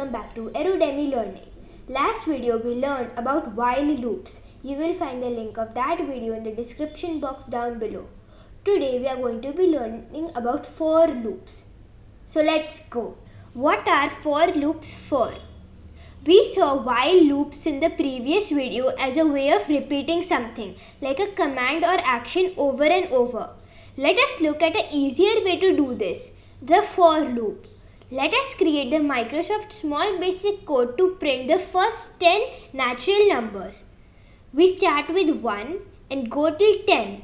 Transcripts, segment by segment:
welcome back to Erudemy Learning. Last video we learned about while loops. You will find the link of that video in the description box down below. Today we are going to be learning about for loops. So let's go. What are for loops for? We saw while loops in the previous video as a way of repeating something like a command or action over and over. Let us look at an easier way to do this, the for loop. Let us create the Microsoft Small Basic Code to print the first 10 natural numbers. We start with 1 and go till 10.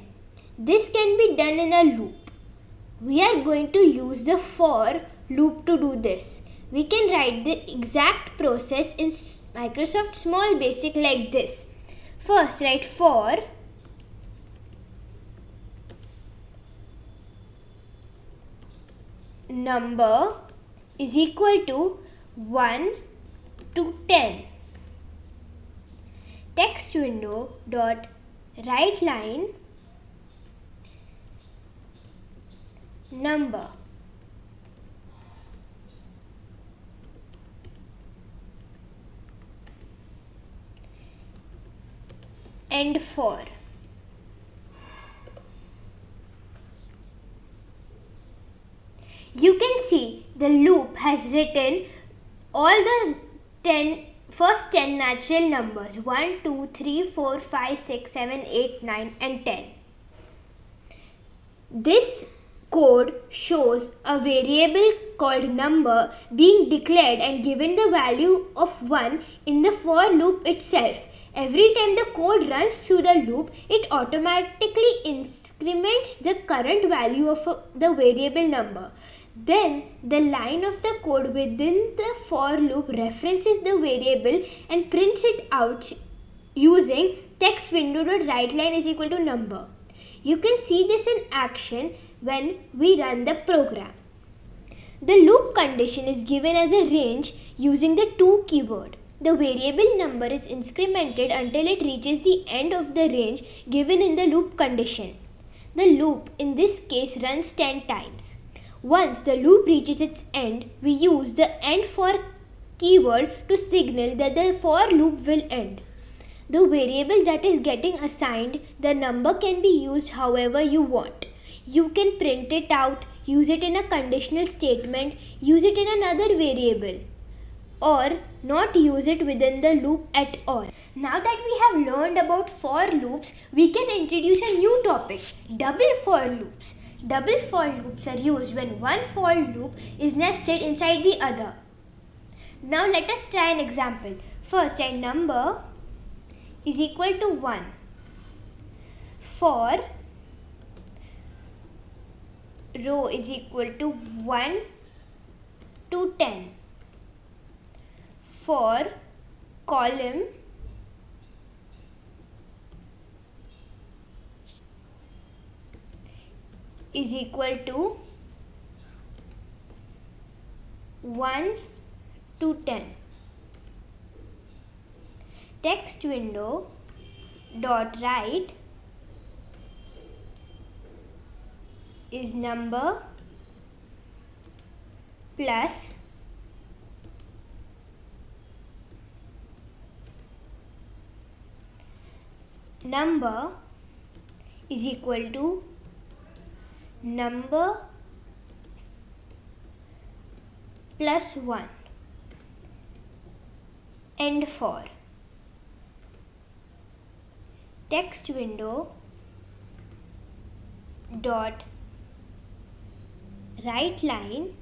This can be done in a loop. We are going to use the for loop to do this. We can write the exact process in Microsoft Small Basic like this. First write for number is equal to 1 to 10. Text window dot write line number. And for. You can see the loop has written all the first 10 natural numbers 1, 2, 3, 4, 5, 6, 7, 8, 9 and 10. This code shows a variable called number being declared and given the value of 1 in the for loop itself. Every time the code runs through the loop, it automatically increments the current value of the variable number. Then the line of the code within the for loop references the variable and prints it out using text window dot write line is equal to number. You can see this in action when we run the program. The loop condition is given as a range using the to keyword. The variable number is incremented until it reaches the end of the range given in the loop condition. The loop in this case runs 10 times. Once the loop reaches its end, we use the end for keyword to signal that the for loop will end. The variable that is getting assigned, the number can be used however you want. You can print it out, use it in a conditional statement, use it in another variable, or not use it within the loop at all. Now that we have learned about for loops, we can introduce a new topic, double for loops. Double for loops are used when one for loop is nested inside the other. Now let us try an example. First, a number is equal to 1. For row is equal to 1 to 10. For column is equal to 1 to 10. Text window dot write is number plus number is equal to number plus 1 and for. Text window dot write line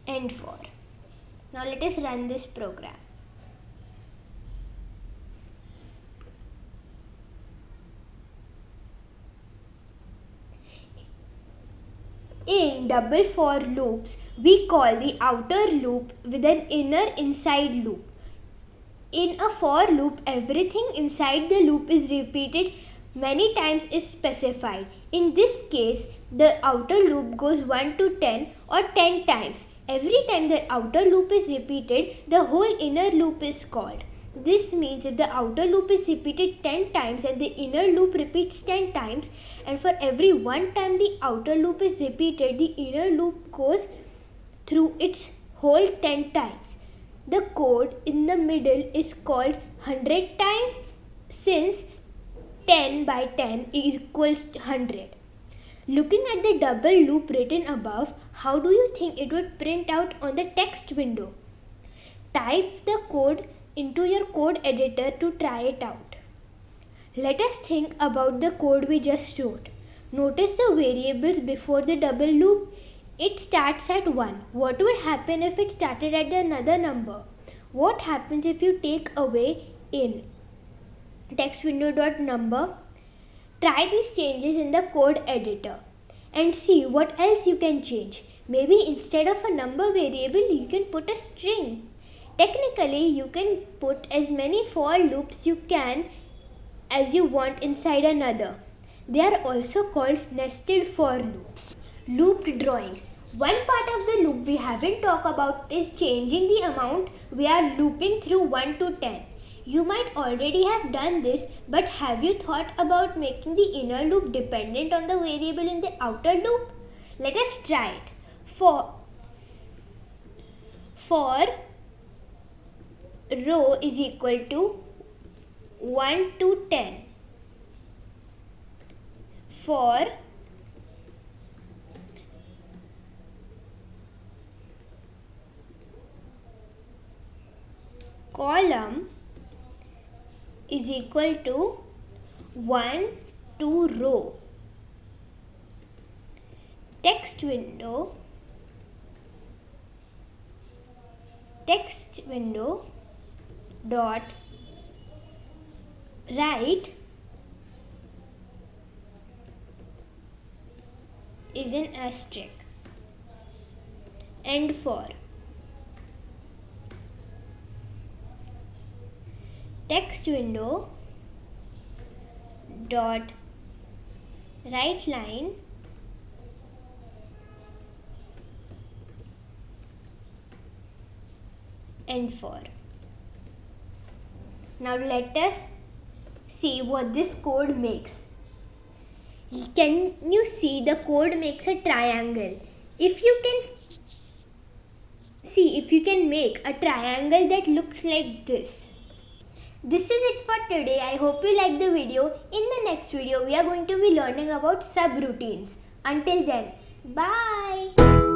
and for. Now let us run this program. In double for loops, we call the outer loop with an inner inside loop. In a for loop, everything inside the loop is repeated many times is specified. In this case, the outer loop goes 1 to 10 or 10 times. Every time the outer loop is repeated, the whole inner loop is called. This means if the outer loop is repeated 10 times and the inner loop repeats 10 times, and for every one time the outer loop is repeated, the inner loop goes through its whole 10 times. The code in the middle is called 100 times, since 10 by 10 equals 100. Looking at the double loop written above, how do you think it would print out on the text window? Type the code into your code editor to try it out. Let us think about the code we just wrote. Notice the variables before the double loop. It starts at 1. What would happen if it started at another number? What happens if you take away in text window.number? Try these changes in the code editor and see what else you can change. Maybe instead of a number variable, you can put a string. Technically, you can put as many for loops as you want inside another. They are also called nested for loops. Looped drawings. One part of the loop we haven't talked about is changing the amount we are looping through 1 to 10. You might already have done this, but have you thought about making the inner loop dependent on the variable in the outer loop? Let us try it. For row is equal to 1 to 10. For column is equal to 1 to row. Text window dot right is an asterisk. And for text window dot right line and for. Now let us see what this code makes. Can you see the code makes a triangle? If you can make a triangle that looks like this. This is it for today. I hope you liked the video. In the next video, we are going to be learning about subroutines. Until then, bye.